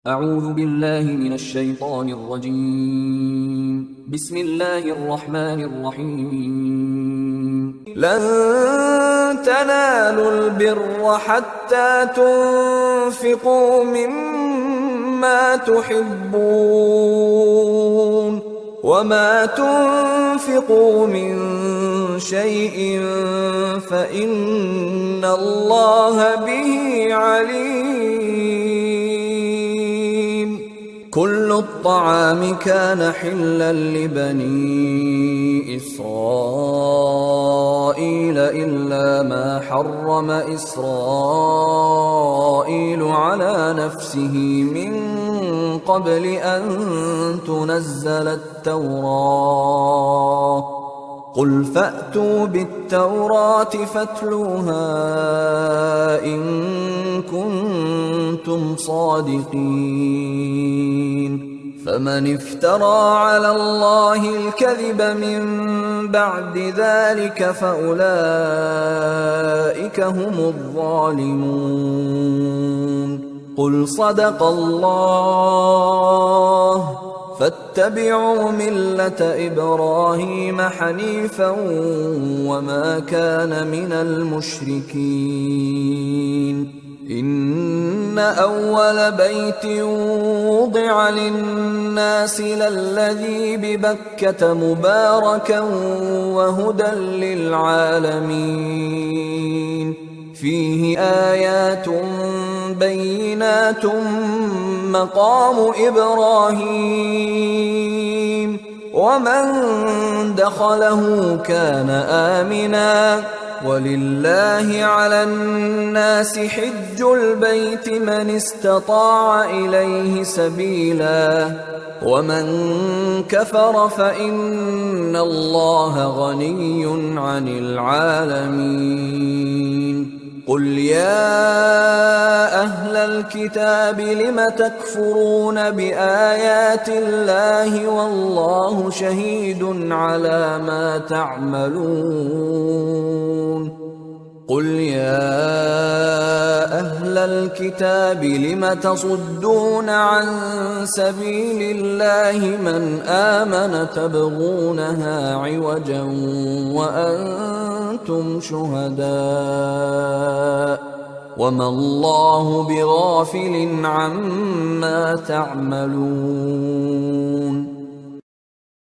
أعوذ بالله من الشيطان الرجيم. بسم الله الرحمن الرحيم. لن تنالوا البر حتى تنفقوا مما تحبون وما تنفقوا من شيء فإن الله به عليم. كل الطعام كان حلا لبني إسرائيل إلا ما حرم إسرائيل على نفسه من قبل أن تنزل التوراة. قل فأتوا بالتوراة فاتلوها إن كنتم صادقين. فمن افترى على الله الكذب من بعد ذلك فأولئك هم الظالمون. قل صدق الله فاتبعوا ملة إبراهيم حنيفا وما كان من المشركين. إن أول بيت وضع للناس للذي ببكة مباركا وهدى للعالمين. فيه آيات بينات مقام إبراهيم ومن دخله كان آمنا. ولله على الناس حج البيت من استطاع إليه سبيلا ومن كفر فإن الله غني عن العالمين. قل يا أهل الكتاب لم تكفرون بآيات الله والله شهيد على ما تعملون. قل يا أهل الكتاب لم تصدون عن سبيل الله من آمن تبغونها عوجا وأنتم شهداء وما الله بغافل عما تعملون.